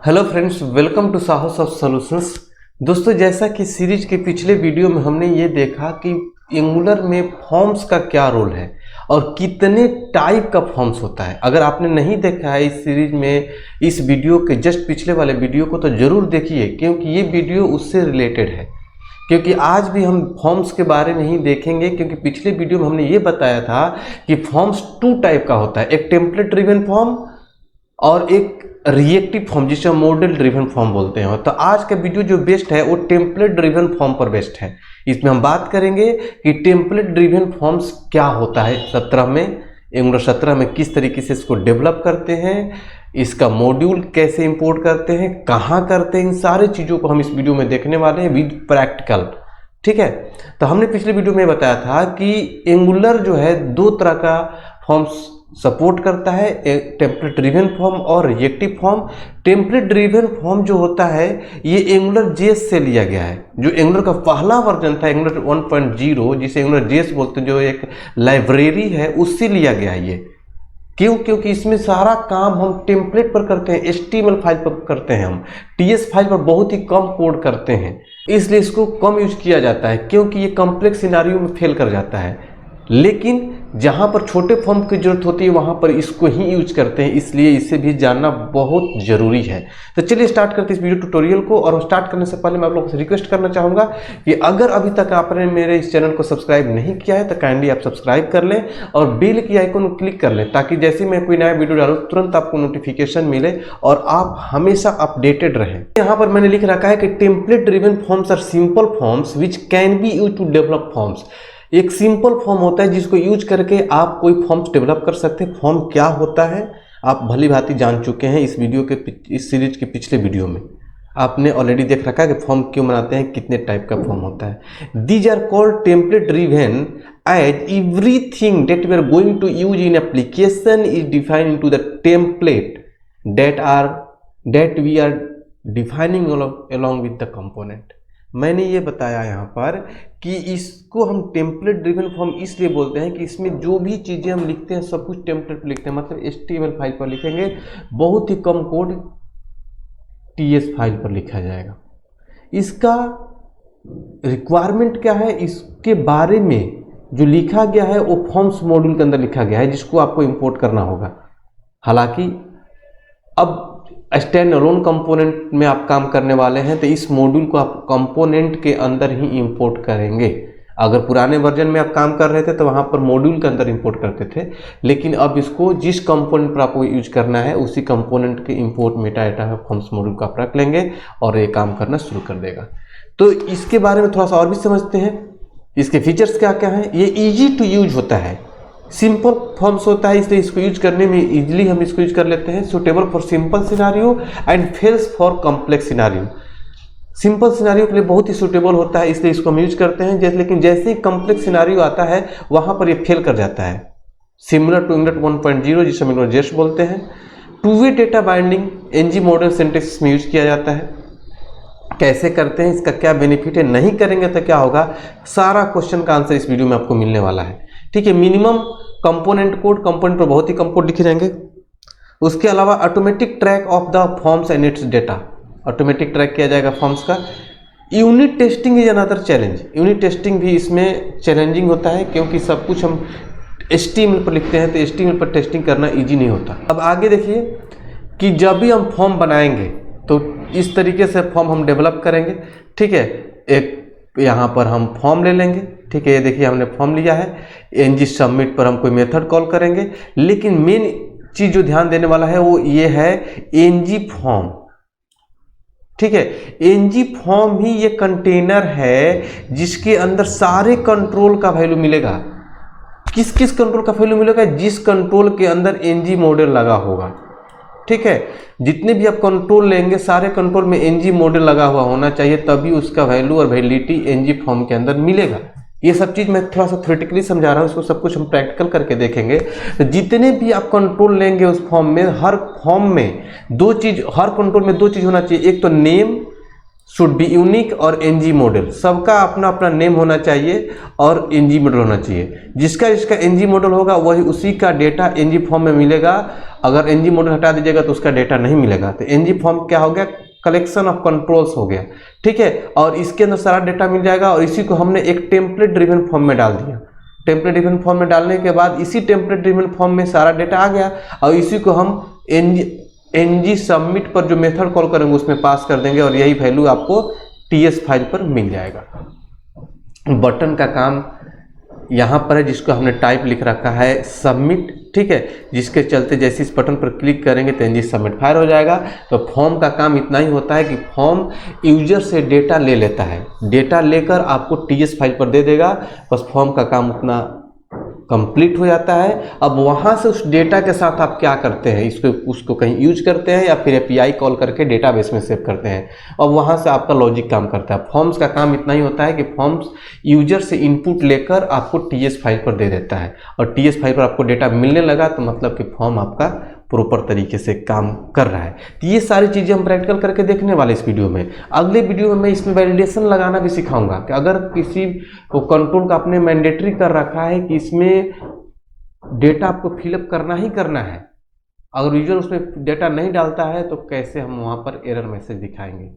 Hello friends, welcome to साहस of solutions. दोस्तों, जैसा कि सीरीज के पिछले वीडियो में हमने ये देखा कि एंगुलर में फॉर्म्स का क्या रोल है और कितने टाइप का फॉर्म्स होता है। अगर आपने नहीं देखा है इस सीरीज में इस वीडियो के जस्ट पिछले वाले वीडियो को, तो ज़रूर देखिए, क्योंकि ये वीडियो उससे रिलेटेड है। क्योंकि आज भी हम फॉर्म्स के बारे में ही देखेंगे, क्योंकि पिछले वीडियो में हमने ये बताया था कि फॉर्म्स टू टाइप का होता है, एक टेम्पलेट ड्रिवन फॉर्म और एक रिएक्टिव फॉर्म, जिसे हम मॉडल ड्रिवन फॉर्म बोलते हैं। तो आज का वीडियो जो बेस्ट है वो टेम्पलेट ड्रिवन फॉर्म पर बेस्ट है। इसमें हम बात करेंगे कि टेम्पलेट ड्रिवन फॉर्म्स क्या होता है, एंगुलर 17 में किस तरीके से इसको डेवलप करते हैं, इसका मॉड्यूल कैसे इंपोर्ट करते हैं, कहाँ करते हैं, इन सारी चीज़ों को हम इस वीडियो में देखने वाले हैं विद प्रैक्टिकल। ठीक है, तो हमने पिछले वीडियो में बताया था कि एंगुलर जो है दो तरह का फॉर्म्स सपोर्ट करता है, टेम्पलेट ड्रिवन फॉर्म और reactive form. Template driven form जो होता है ये एंगुलर जेएस से लिया गया है, जो एंगुलर का पहला वर्जन था एंगुलर 1.0, जिसे एंगुलर जेएस बोलते हैं, जो एक लाइब्रेरी है, उससे लिया गया है ये। क्यों? क्योंकि इसमें सारा काम हम टेम्पलेट पर करते हैं, HTML फाइल पर करते हैं, हम TS फाइल पर बहुत ही कम कोड करते हैं, इसलिए इसको कम यूज किया जाता है, क्योंकि ये कॉम्प्लेक्स सिनारियो में फेल कर जाता है। लेकिन जहाँ पर छोटे फॉर्म की जरूरत होती है वहाँ पर इसको ही यूज करते हैं, इसलिए इसे भी जानना बहुत ज़रूरी है। तो चलिए स्टार्ट करते हैं इस वीडियो ट्यूटोरियल को। और स्टार्ट करने से पहले मैं आप लोगों से रिक्वेस्ट करना चाहूँगा कि अगर अभी तक आपने मेरे इस चैनल को सब्सक्राइब नहीं किया है तो काइंडली आप सब्सक्राइब कर लें और बेल की आइकन को क्लिक कर लें, ताकि जैसे मैं कोई नया वीडियो डालूँ तुरंत आपको नोटिफिकेशन मिले और आप हमेशा अपडेटेड रहें। यहाँ पर मैंने लिख रखा है कि template driven forms are simple forms which can be use to develop forms. एक सिंपल फॉर्म होता है जिसको यूज करके आप कोई फॉर्म्स डेवलप कर सकते हैं। फॉर्म क्या होता है आप भली भांति जान चुके हैं इस सीरीज के पिछले वीडियो में आपने ऑलरेडी देख रखा है कि फॉर्म क्यों बनाते हैं, कितने टाइप का फॉर्म होता है। These are called template driven as everything that we are going to use in application is defined into the template that we are defining along with the component। मैंने ये बताया यहाँ पर कि इसको हम टेम्पलेट ड्रिवन फॉर्म इसलिए बोलते हैं कि इसमें जो भी चीज़ें हम लिखते हैं सब कुछ टेम्पलेट पर लिखते हैं, मतलब HTML फाइल पर लिखेंगे, बहुत ही कम कोड TS फाइल पर लिखा जाएगा। इसका रिक्वायरमेंट क्या है, इसके बारे में जो लिखा गया है वो फॉर्म्स मॉड्यूल के अंदर लिखा गया है, जिसको आपको इंपोर्ट करना होगा। हालांकि अब स्टैंड अलोन कंपोनेंट में आप काम करने वाले हैं तो इस मॉड्यूल को आप कंपोनेंट के अंदर ही इंपोर्ट करेंगे। अगर पुराने वर्जन में आप काम कर रहे थे तो वहाँ पर मॉड्यूल के अंदर इंपोर्ट करते थे, लेकिन अब इसको जिस कंपोनेंट पर आपको यूज करना है उसी कंपोनेंट के इंपोर्ट मेटाडाटा फॉर्म्स मॉड्यूल को आप रख लेंगे और ये काम करना शुरू कर देगा। तो इसके बारे में थोड़ा सा और भी समझते हैं, इसके फीचर्स क्या क्या हैं। ये ईजी टू यूज होता है, सिंपल फॉर्म्स होता है, इसलिए इसको यूज करने में इजीली हम इसको यूज कर लेते हैं। Suitable for simple scenario and fails for complex scenario. Simple scenario के लिए बहुत ही सुटेबल होता है, इसलिए इसको हम यूज करते हैं। लेकिन जैसे ही कॉम्प्लेक्स सिनारियो आता है वहां पर ये फेल कर जाता है। सिमिलर टू एंगुलर 1.0 जिसे हम एंगुलर जेएस बोलते हैं। Two way data binding NG model syntax में यूज किया जाता है। कैसे करते हैं, इसका क्या बेनिफिट है, नहीं करेंगे तो क्या होगा, सारा क्वेश्चन का आंसर इस वीडियो में आपको मिलने वाला है। ठीक है, मिनिमम कंपोनेंट पर बहुत ही कम कोड लिखे जाएंगे। उसके अलावा automatic track of the forms and it's data, automatic track किया जाएगा फॉर्म्स का। Unit testing is another challenge. Unit testing भी इसमें चैलेंजिंग होता है, क्योंकि सब कुछ हम HTML पर लिखते हैं तो HTML पर टेस्टिंग करना ईजी नहीं होता। अब आगे देखिए कि जब भी हम फॉर्म बनाएंगे तो इस तरीके से फॉर्म हम डेवलप करेंगे। ठीक है, एक यहाँ पर हम फॉर्म ले लेंगे। ठीक है, ये देखिए हमने फॉर्म लिया है। NG सबमिट पर हम कोई मेथड कॉल करेंगे, लेकिन मेन चीज जो ध्यान देने वाला है वो ये है NG फॉर्म। ठीक है, NG फॉर्म ही ये कंटेनर है जिसके अंदर सारे कंट्रोल का वैल्यू मिलेगा। किस किस कंट्रोल का वैल्यू मिलेगा, जिस कंट्रोल के अंदर NG मॉडल लगा होगा। ठीक है, जितने भी आप कंट्रोल लेंगे सारे कंट्रोल में NG मॉडल लगा हुआ होना चाहिए, तभी उसका वैल्यू और वैलिडिटी NG फॉर्म के अंदर मिलेगा। ये सब चीज़ मैं थोड़ा सा थ्योरेटिकली समझा रहा हूँ, इसको सब कुछ हम प्रैक्टिकल करके देखेंगे। तो जितने भी आप कंट्रोल लेंगे उस फॉर्म में, हर फॉर्म में दो चीज़, हर कंट्रोल में दो चीज़ होना चाहिए। एक तो नेम शुड बी यूनिक और एनजी मॉडल, सबका अपना अपना नेम होना चाहिए और एनजी मॉडल होना चाहिए। जिसका जिसका एनजी मॉडल होगा वही उसी का डेटा एनजी फॉर्म में मिलेगा। अगर एनजी मॉडल हटा दीजिएगा तो उसका डेटा नहीं मिलेगा। तो एनजी फॉर्म क्या हो गया, कलेक्शन ऑफ कंट्रोल्स हो गया, ठीक है। और इसके अंदर सारा डेटा मिल जाएगा और इसी को हमने एक टेम्पलेट ड्रिवन फॉर्म में डाल दिया। टेम्पलेट ड्रिवन फॉर्म में डालने के बाद इसी टेम्पलेट ड्रिवन फॉर्म में सारा डेटा आ गया और इसी को हम एनजी सबमिट पर जो मेथड कॉल करेंगे उसमें पास कर देंगे और यही वैल्यू आपको टीएस फाइल पर मिल जाएगा। बटन का काम यहाँ पर है जिसको हमने टाइप लिख रखा है सबमिट, ठीक है, जिसके चलते जैसे इस बटन पर क्लिक करेंगे तो एनजी सबमिट फायर हो जाएगा। तो फॉर्म का काम इतना ही होता है कि फॉर्म यूजर से डेटा ले लेता है, डेटा लेकर आपको टीएस फाइल पर दे देगा, बस फॉर्म का काम उतना कंप्लीट हो जाता है। अब वहाँ से उस डेटा के साथ आप क्या करते हैं, उसको कहीं यूज करते हैं या फिर एपीआई कॉल करके डेटाबेस में सेव करते हैं और वहाँ से आपका लॉजिक काम करता है। फॉर्म्स का काम इतना ही होता है कि फॉर्म्स यूजर से इनपुट लेकर आपको टीएस फाइल पर दे देता है और टीएस फाइल पर आपको डेटा मिलने लगा तो मतलब कि फॉर्म आपका प्रॉपर तरीके से काम कर रहा है। तो ये सारी चीज़ें हम प्रैक्टिकल करके देखने वाले इस वीडियो में। अगले वीडियो में मैं इसमें वैलिडेशन लगाना भी सिखाऊंगा कि अगर किसी को कंट्रोल का आपने मैंडेटरी कर रखा है कि इसमें डेटा आपको फिलअप करना ही करना है, अगर यूजर उसमें डेटा नहीं डालता है तो कैसे हम वहाँ पर एरर मैसेज दिखाएंगे।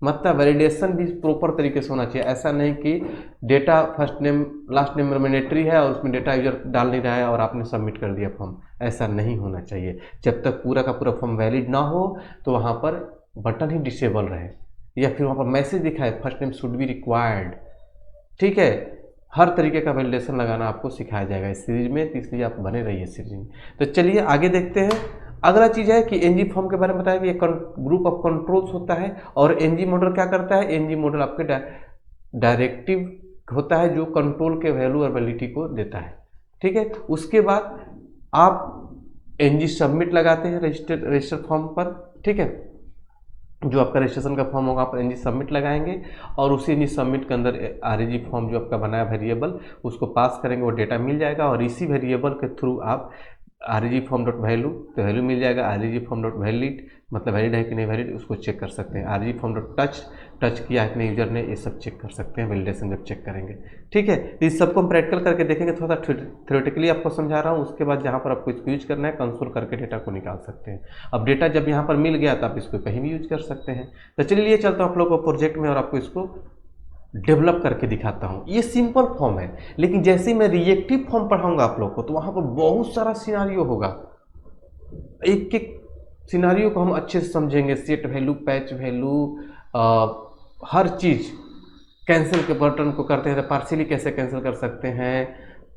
मतलब वैलिडेशन भी प्रॉपर तरीके से होना चाहिए। ऐसा नहीं कि data first name last name mandatory है और उसमें डेटा यूजर डाल नहीं रहा है और आपने सबमिट कर दिया फॉर्म, ऐसा नहीं होना चाहिए। जब तक पूरा का पूरा फॉर्म वैलिड ना हो तो वहाँ पर बटन ही डिसेबल रहे या फिर वहाँ पर मैसेज दिखाए first name should be required, ठीक है। हर तरीके का वैलिडेशन लगाना आपको सिखाया जाएगा इस सीरीज में, तो इसलिए आप बने रहिए सीरीज में। तो चलिए आगे देखते हैं। अगला चीज़ है कि एनजी फॉर्म के बारे में बताया कि एक ग्रुप ऑफ कंट्रोल्स होता है और एनजी मॉडल क्या करता है, एनजी मॉडल आपके डायरेक्टिव होता है जो कंट्रोल के वैल्यू और वैलिडिटी को देता है, ठीक है। उसके बाद आप एनजी सबमिट लगाते हैं रजिस्टर फॉर्म पर, ठीक है। जो आपका रजिस्ट्रेशन का फॉर्म होगा आप एनजी सबमिट लगाएंगे और उसी एनजी सबमिट के अंदर आरईजी फॉर्म जो आपका बनाया वेरिएबल उसको पास करेंगे, वो डेटा मिल जाएगा और इसी वेरिएबल के थ्रू आप आरईजी फॉर्म डॉट वैल्यू तो वैल्यू मिल जाएगा, आरईजी फॉर्म डॉट वैलिड मतलब वैलिड है कि नहीं वैलिड उसको चेक कर सकते हैं, आरईजी फॉर्म डॉट टच किया है कि नहीं यूजर ने, ये सब चेक कर सकते हैं वैलिडेशन जब चेक करेंगे, ठीक है। तो इस सबको हम प्रैक्टिकल करके देखेंगे, थोड़ा सा थ्योरेटिकली आपको समझा रहा हूँ। उसके बाद जहाँ पर आपको इसको यूज करना है कंसोल करके डेटा को निकाल सकते हैं। अब डेटा जब यहाँ पर मिल गया तो आप इसको कहीं भी यूज कर सकते हैं। तो चलिए चलता हूँ आप लोग को प्रोजेक्ट में और आपको इसको डेवलप करके दिखाता हूँ। ये सिंपल फॉर्म है लेकिन जैसे ही मैं रिएक्टिव फॉर्म पढ़ाऊंगा आप लोग को तो वहाँ पर बहुत सारा सिनारियो होगा। एक एक सिनारियो को हम अच्छे से समझेंगे, सेट वैल्यू, पैच वैल्यू, हर चीज़। कैंसिल के बटन को करते हैं तो पार्शियली कैसे कैंसिल कर सकते हैं,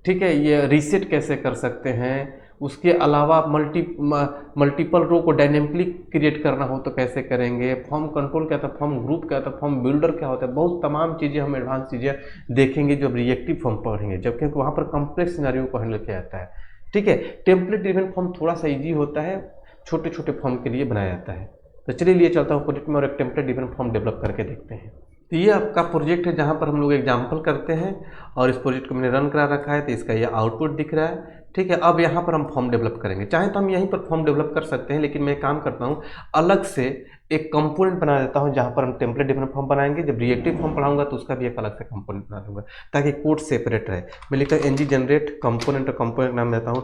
ठीक है। ये रीसेट कैसे कर सकते हैं। उसके अलावा मल्टीपल रो को डायनेमिकली क्रिएट करना हो तो कैसे करेंगे। फॉर्म कंट्रोल क्या था, फॉर्म ग्रुप क्या था, फॉर्म बिल्डर क्या होता है। बहुत तमाम चीज़ें हम एडवांस चीज़ें देखेंगे जो रिएक्टिव फॉर्म पढ़ेंगे, जबकि वहाँ पर कॉम्प्लेक्स सिनारियो को हैंडल किया जाता है, ठीक है। टेम्पलेट ड्रिवन फॉर्म थोड़ा सा ईजी होता है, छोटे छोटे फॉर्म के लिए बनाया जाता है। तो चलिए लिए चलता हूँ प्रोजेक्ट में और एक टेम्पलेट ड्रिवन फॉर्म डेवलप करके देखते हैं। तो ये आपका प्रोजेक्ट है जहाँ पर हम लोग एग्जाम्पल करते हैं और इस प्रोजेक्ट को मैंने रन करा रखा है तो इसका ये आउटपुट दिख रहा है, ठीक है। अब यहाँ पर हम फॉर्म डेवलप करेंगे, चाहे तो हम यहीं पर फॉर्म डेवलप कर सकते हैं लेकिन मैं काम करता हूँ अलग से एक कंपोनेंट बना देता हूँ जहाँ पर हम टेम्पलेट ड्रिवन फॉर्म बनाएंगे। जब रिएक्टिव फॉर्म पढ़ाऊंगा तो उसका भी एक अलग से कंपोनेंट बना दूंगा ताकि कोड सेपरेट रहे। मैं लिखता हूँ एनजी जनरेट कंपोनेंट और कंपोनेंट नाम देता हूँ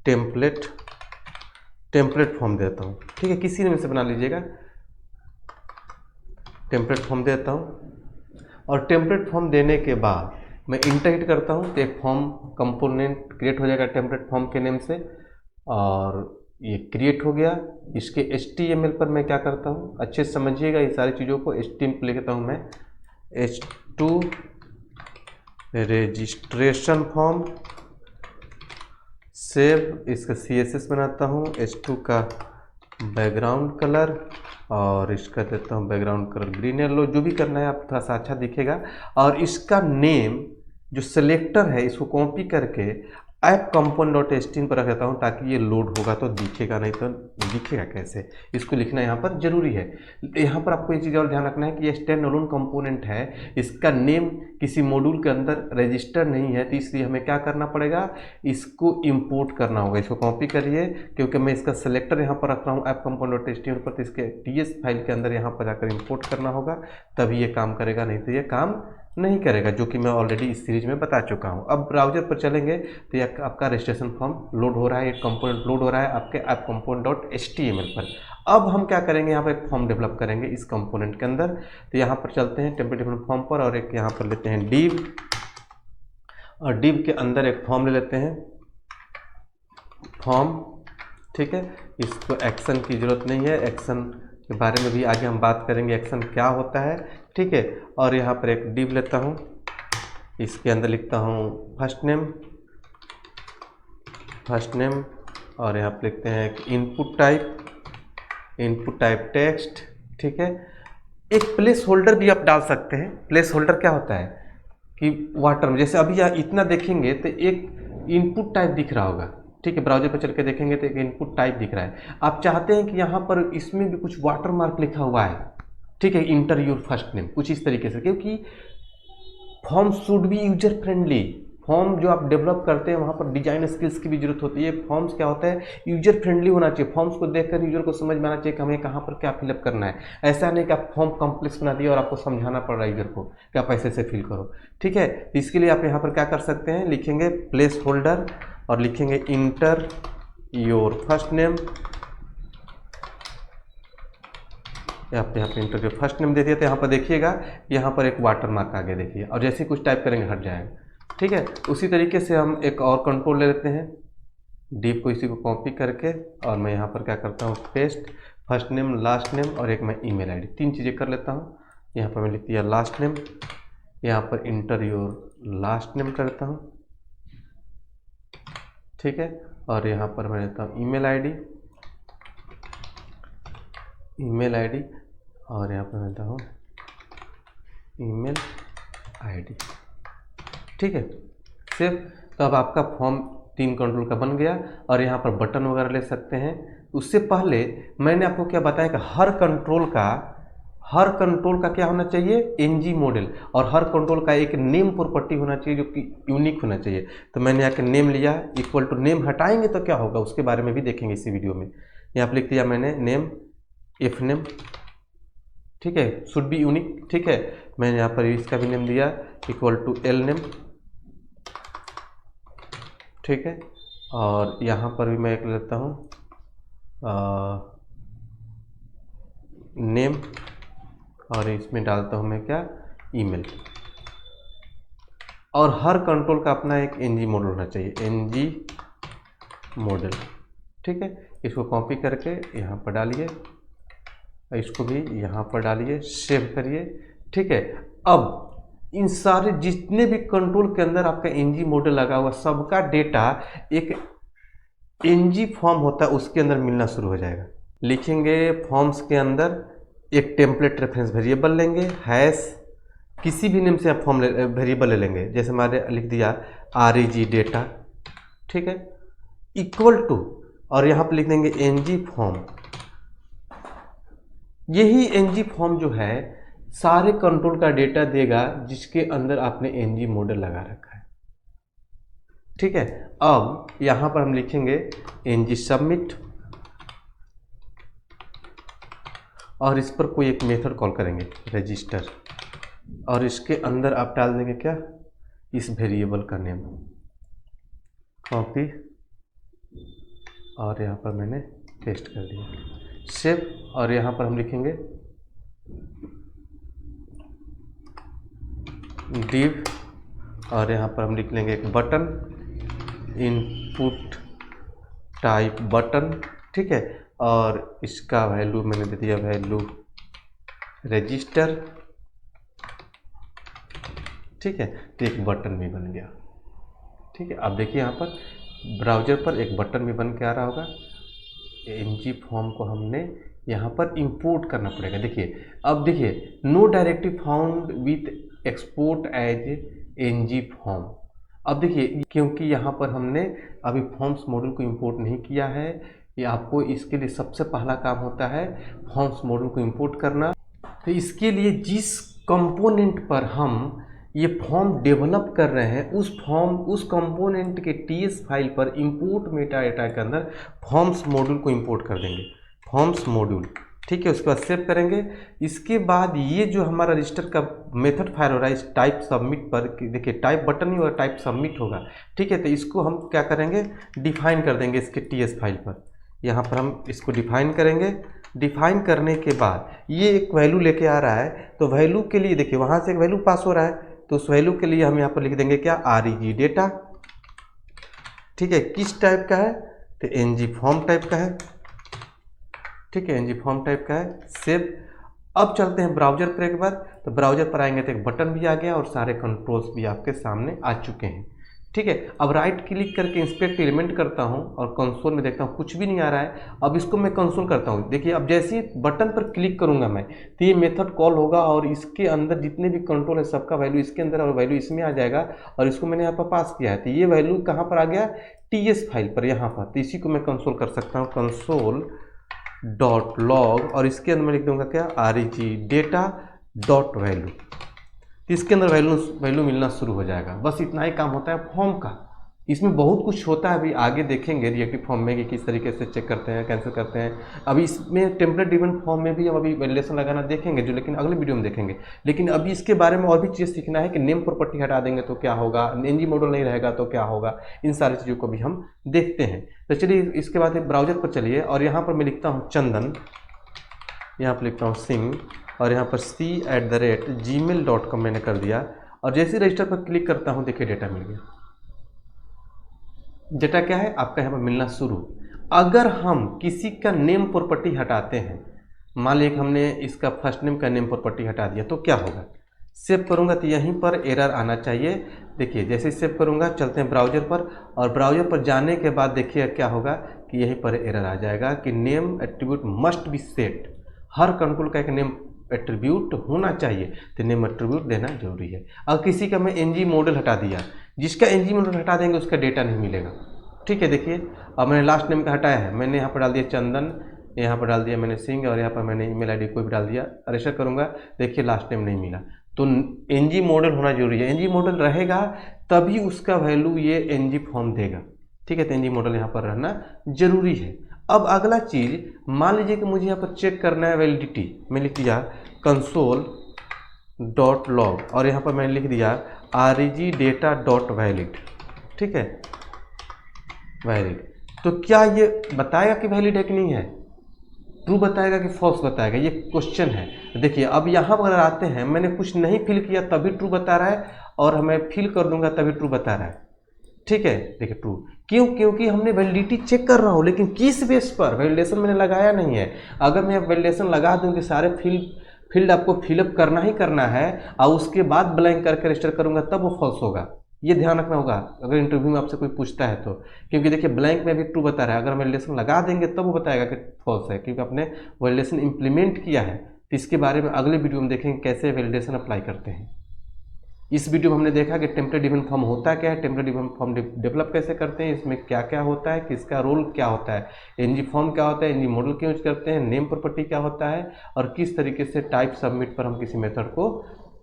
टेम्पलेट फॉर्म देता हूँ, ठीक है। किसी में से बना लीजिएगा, टेम्पलेट फॉर्म देता हूँ और टेम्पलेट फॉर्म देने के बाद मैं इंटर हिट करता हूँ तो एक फॉर्म कंपोनेंट क्रिएट हो जाएगा टेम्पलेट फॉर्म के नेम से और ये क्रिएट हो गया। इसके HTML पर मैं क्या करता हूँ अच्छे से समझिएगा, ये सारी चीज़ों को HTML लिखता हूँ मैं H2 रजिस्ट्रेशन फॉर्म सेव, इसका CSS बनाता हूँ, H2 का बैकग्राउंड कलर और इसका देता हूँ बैकग्राउंड कलर ग्रीन येलो, जो भी करना है आप थोड़ा सा अच्छा दिखेगा। और इसका नेम जो सिलेक्टर है इसको कॉपी करके ऐप कंपोनेंट डॉट एचटीएमएल पर रख देता हूँ ताकि ये लोड होगा तो दिखेगा, नहीं तो दिखेगा कैसे, इसको लिखना यहाँ पर जरूरी है। यहाँ पर आपको एक चीज़ और ध्यान रखना है कि ये स्टैंड अलोन कंपोनेंट है, इसका नेम किसी मॉड्यूल के अंदर रजिस्टर नहीं है, तो इसलिए हमें क्या करना पड़ेगा, इसको इंपोर्ट करना होगा। इसको कॉपी करिए, क्योंकि मैं इसका सेलेक्टर यहाँ पर रख रहा हूँ ऐप कंपोनेंट डॉट एचटीएमएल पर, तो इसके टीएस फाइल के अंदर यहाँ पर जाकर इंपोर्ट करना होगा, तभी ये काम करेगा, नहीं तो ये काम नहीं करेगा, जो कि मैं ऑलरेडी इस सीरीज में बता चुका हूं। अब ब्राउजर पर चलेंगे तो ये आपका रजिस्ट्रेशन फॉर्म लोड हो रहा है, एक कंपोनेंट लोड हो रहा है आपके ऐप कंपोनेंट डॉट एचटीएमएल पर। अब हम क्या करेंगे, यहाँ पर एक फॉर्म डेवलप करेंगे इस कंपोनेंट के अंदर। तो यहाँ पर चलते हैं टेम्पलेट डेवलप फॉर्म पर, और एक यहाँ पर लेते हैं डिव, और डिव के अंदर एक फॉर्म ले लेते हैं फॉर्म, ठीक है। इसको एक्शन की जरूरत नहीं है, एक्शन के बारे में भी आगे हम बात करेंगे, एक्शन क्या होता है, ठीक है। और यहाँ पर एक डिव लेता हूँ, इसके अंदर लिखता हूँ फर्स्ट नेम, और यहाँ पर लिखते हैं इनपुट टाइप टेक्स्ट, ठीक है। एक प्लेस होल्डर भी आप डाल सकते हैं। प्लेस होल्डर क्या होता है कि वाटर में, जैसे अभी यहाँ इतना देखेंगे तो एक इनपुट टाइप दिख रहा होगा, ठीक है। ब्राउजर पर चल के देखेंगे तो एक इनपुट टाइप दिख रहा है। आप चाहते हैं कि यहाँ पर इसमें भी कुछ वाटर मार्क लिखा हुआ है, ठीक है, इंटर योर फर्स्ट नेम, कुछ इस तरीके से, क्योंकि form should be user friendly. Form जो आप डेवलप करते हैं वहाँ पर डिजाइन स्किल्स की भी जरूरत होती है। फॉर्म्स क्या होता है, यूजर फ्रेंडली होना चाहिए। फॉर्म्स को देखकर यूजर को समझ में आना चाहिए कि हमें कहाँ पर क्या फिलअप करना है। ऐसा नहीं कि आप फॉर्म कॉम्प्लेक्स बना दिए और आपको समझाना पड़ रहा है यूजर को कि आप ऐसे से फिल करो, ठीक है। इसके लिए आप यहाँ पर क्या कर सकते हैं, लिखेंगे प्लेस होल्डर और लिखेंगे इंटर योर फर्स्ट नेम। यहाँ पे इंटर योर फर्स्ट नेम दे दिया, तो यहाँ पर देखिएगा, यहाँ पर एक वाटर मार्क आगे देखिए, और जैसे कुछ टाइप करेंगे हट जाएगा, ठीक है। उसी तरीके से हम एक और कंट्रोल ले लेते हैं, डिव को इसी को कॉपी करके, और मैं यहाँ पर क्या करता हूँ, paste first name, last name, और एक मैं ईमेल आईडी, 3 चीज़ें कर लेता हूँ। यहाँ पर मैं लिख दिया लास्ट नेम, यहाँ पर इंटर योर लास्ट नेम करता हूँ, ठीक है। और यहाँ पर मैं लेता हूँ ईमेल आईडी, और यहाँ पर मैं लेता हूँ ईमेल आईडी, ठीक है। सिर्फ तो अब आपका फॉर्म 3 कंट्रोल का बन गया, और यहाँ पर बटन वगैरह ले सकते हैं। उससे पहले मैंने आपको क्या बताया कि हर कंट्रोल का क्या होना चाहिए, एनजी मॉडल, और हर कंट्रोल का एक नेम प्रॉपर्टी होना चाहिए जो कि यूनिक होना चाहिए। तो मैंने यहाँ के नेम लिया, इक्वल टू नेम हटाएंगे तो क्या होगा उसके बारे में भी देखेंगे इसी वीडियो में। यहाँ पर लिख दिया मैंने नेम, इफ नेम, ठीक है, शुड बी यूनिक, ठीक है। मैंने यहाँ पर इसका भी नेम दिया इक्वल टू एल नेम, ठीक है। और यहाँ पर भी मैं एक लेता हूँ नेम, और इसमें डालता हूँ मैं क्या, ईमेल। और हर कंट्रोल का अपना एक एनजी मॉडल होना चाहिए, एनजी मॉडल, ठीक है। इसको कॉपी करके यहाँ पर डालिए, इसको भी यहाँ पर डालिए, सेव करिए, ठीक है। अब इन सारे जितने भी कंट्रोल के अंदर आपका एनजी मॉडल लगा हुआ, सबका डेटा एक एनजी फॉर्म होता है उसके अंदर मिलना शुरू हो जाएगा। लिखेंगे फॉर्म्स के अंदर एक टेम्पलेट रेफरेंस वेरिएबल लेंगे, हैश किसी भी नेम से आप फॉर्म वेरिएबल ले लेंगे, जैसे हमारे लिख दिया REG डेटा, ठीक है, इक्वल टू, और यहाँ पर लिख देंगे एनजी फॉर्म। यही एनजी फॉर्म जो है सारे कंट्रोल का डेटा देगा जिसके अंदर आपने एनजी मॉडल लगा रखा है, ठीक है। अब यहाँ पर हम लिखेंगे एनजी सबमिट, और इस पर कोई एक मेथड कॉल करेंगे रजिस्टर, और इसके अंदर आप डाल देंगे क्या, इस वेरिएबल का नेम, कॉपी, और यहाँ पर मैंने पेस्ट कर दिया, सेव। और यहाँ पर हम लिखेंगे डिव, और यहाँ पर हम लिख लेंगे एक बटन, इनपुट टाइप बटन, ठीक है। और इसका वैल्यू मैंने दे दिया वैल्यू रजिस्टर, ठीक है। तो एक बटन भी बन गया, ठीक है। अब देखिए यहाँ पर ब्राउजर पर एक बटन भी बन के आ रहा होगा। एनजी फॉर्म को हमने यहाँ पर इंपोर्ट करना पड़ेगा। देखिए अब देखिए, no directive found with export as NG form. अब देखिए, क्योंकि यहाँ पर हमने अभी फॉर्म्स मॉड्यूल को इंपोर्ट नहीं किया है, ये आपको इसके लिए सबसे पहला काम होता है फॉर्म्स मॉड्यूल को इंपोर्ट करना। तो इसके लिए जिस कंपोनेंट पर हम ये फॉर्म डेवलप कर रहे हैं उस कंपोनेंट के टीएस फाइल पर इंपोर्ट मेटा डेटा के अंदर फॉर्म्स मॉड्यूल को इंपोर्ट कर देंगे, फॉर्म्स मॉड्यूल। ठीक है, उसके बाद सेव करेंगे। इसके बाद ये जो हमारा रजिस्टर का मेथड फायर हो रहा है इस टाइप सबमिट पर, देखिए टाइप बटन नहीं होगा, टाइप सबमिट होगा। ठीक है, तो इसको हम क्या करेंगे, डिफाइन कर देंगे इसके टीएस फाइल पर। यहाँ पर हम इसको डिफाइन करेंगे। डिफाइन करने के बाद ये एक वैल्यू लेके आ रहा है, तो वैल्यू के लिए देखिए वहाँ से एक वैल्यू पास हो रहा है, तो उस वैल्यू के लिए हम यहाँ पर लिख देंगे क्या, REG डेटा। ठीक है, किस टाइप का है, तो NG फॉर्म टाइप का है। ठीक है, NG फॉर्म टाइप का है। सेव। अब चलते हैं ब्राउजर पर एक बार, तो ब्राउजर पर आएंगे तो एक बटन भी आ गया और सारे कंट्रोल्स भी आपके सामने आ चुके हैं। ठीक है, अब राइट क्लिक करके इंस्पेक्ट एलिमेंट करता हूं और कंसोल में देखता हूं कुछ भी नहीं आ रहा है। अब इसको मैं कंसोल करता हूं, देखिए अब जैसे ही बटन पर क्लिक करूंगा मैं, तो ये मेथड कॉल होगा और इसके अंदर जितने भी कंट्रोल है सबका वैल्यू इसके अंदर और वैल्यू इसमें आ जाएगा। और इसको मैंने यहाँ पर पास किया है, तो ये वैल्यू कहाँ पर आ गया, TS फाइल पर यहाँ पर। तो इसी को मैं कंसोल कर सकता हूँ, कंसोल डॉट लॉग, और इसके अंदर मैं लिख दूंगा क्या, REG डेटा डॉट वैल्यू। इसके अंदर वैल्यू मिलना शुरू हो जाएगा। बस इतना ही काम होता है फॉर्म का। इसमें बहुत कुछ होता है, अभी आगे देखेंगे रिएक्टिव फॉर्म में कि किस तरीके से चेक करते हैं, कैंसिल करते हैं। अभी इसमें टेम्पलेट ड्रिवन फॉर्म में भी हम अभी वैलिडेशन लगाना देखेंगे जो, लेकिन अगले वीडियो में देखेंगे। लेकिन अभी इसके बारे में और भी चीज़ सीखना है कि नेम प्रॉपर्टी हटा देंगे तो क्या होगा, NG मॉडल नहीं रहेगा तो क्या होगा, इन सारी चीज़ों को भी हम देखते हैं। तो चलिए इसके बाद ब्राउजर पर चलिए और यहाँ पर मैं लिखता हूँ चंदन, यहाँ पर लिखता हूँ सिंह और यहाँ पर c@gmail.com मैंने कर दिया। और जैसे रजिस्टर पर क्लिक करता हूँ, देखिए डेटा मिल गया। डेटा क्या है आपका यहाँ पर मिलना शुरू। अगर हम किसी का नेम प्रॉपर्टी हटाते हैं, मान लीजिए हमने इसका फर्स्ट नेम का नेम प्रॉपर्टी हटा दिया, तो क्या होगा, सेव करूँगा तो यहीं पर एरर आना चाहिए। देखिए जैसे सेव करूँगा, चलते हैं ब्राउजर पर, और ब्राउजर पर जाने के बाद देखिए क्या होगा कि यहीं पर एरर आ जाएगा कि name attribute must be set. Her control का एक नेम एट्रीब्यूट होना चाहिए, तो नेम एट्रीब्यूट देना जरूरी है। अब किसी का मैं NG मॉडल हटा दिया, जिसका NG मॉडल हटा देंगे उसका डेटा नहीं मिलेगा। ठीक है, देखिए अब मैंने लास्ट नेम का हटाया है, मैंने यहाँ पर डाल दिया चंदन, यहाँ पर डाल दिया मैंने सिंह, और यहाँ पर मैंने ईमेल ID कोई भी डाल दिया, रजिस्टर करूँगा, देखिए लास्ट नेम नहीं मिला। तो NG मॉडल होना जरूरी है। NG मॉडल रहेगा तभी उसका वैल्यू ये NG फॉर्म देगा। ठीक है, तो NG मॉडल यहाँ पर रहना जरूरी है। अब अगला चीज़, मान लीजिए कि मुझे यहाँ पर चेक करना है वैलिडिटी, मैं लिख दिया कंसोल डॉट लॉग और यहाँ पर मैंने लिख दिया REG डेटा डॉट वैलिड। ठीक है, वैलिड। तो क्या ये बताएगा कि वैलिड है कि नहीं है, ट्रू बताएगा कि फॉल्स बताएगा, ये क्वेश्चन है। देखिए अब यहाँ पर आते हैं, मैंने कुछ नहीं फिल किया तभी ट्रू बता रहा है, और मैं फिल कर दूंगा तभी ट्रू बता रहा है। ठीक है, देखिए ट्रू क्यों, क्योंकि हमने वैलिडिटी चेक कर रहा हूँ, लेकिन किस बेस पर, वैलिडेशन मैंने लगाया नहीं है। अगर मैं वैलिडेशन लगा दूँ कि सारे फील्ड आपको फिलअप करना ही करना है और उसके बाद ब्लैंक करके रजिस्टर करूँगा तब वो फॉल्स होगा। ये ध्यान रखना होगा अगर इंटरव्यू में आपसे कोई पूछता है तो, क्योंकि देखिए ब्लैंक में भी ट्रू बता रहा है, अगर वैलिडेशन लगा देंगे तब वो बताएगा कि फॉल्स है, क्योंकि आपने वैलिडेशन इंप्लीमेंट किया है। तो इसके बारे में अगले वीडियो में देखेंगे कैसे वैलिडेशन अप्लाई करते हैं। इस वीडियो में हमने देखा कि टेम्पलेट ड्रिवन फॉर्म होता क्या है, टेम्पलेट ड्रिवन फॉर्म डेवलप कैसे करते हैं, इसमें क्या क्या होता है, किसका रोल क्या होता है, NG फॉर्म क्या होता है, NG मॉडल क्यों यूज करते हैं, नेम प्रॉपर्टी क्या होता है, और किस तरीके से टाइप सबमिट पर हम किसी मेथड को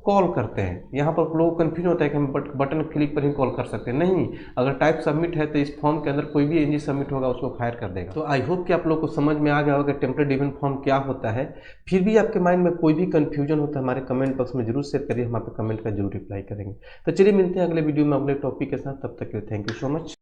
कॉल करते हैं। यहाँ पर लोग कन्फ्यूज होता है कि हम बटन क्लिक पर ही कॉल कर सकते हैं, नहीं, अगर टाइप सबमिट है तो इस फॉर्म के अंदर कोई भी NG सबमिट होगा उसको फायर कर देगा। तो आई होप कि आप लोग को समझ में आ गया होगा कि टेम्पलेट ड्रिवन फॉर्म क्या होता है। फिर भी आपके माइंड में कोई भी कन्फ्यूजन होता है हमारे कमेंट बॉक्स में जरूर शेयर करिए, हम आपके कमेंट का जरूर रिप्लाई करेंगे। तो चलिए मिलते हैं अगले वीडियो में अगले टॉपिक के साथ, तब तक के लिए थैंक यू सो मच।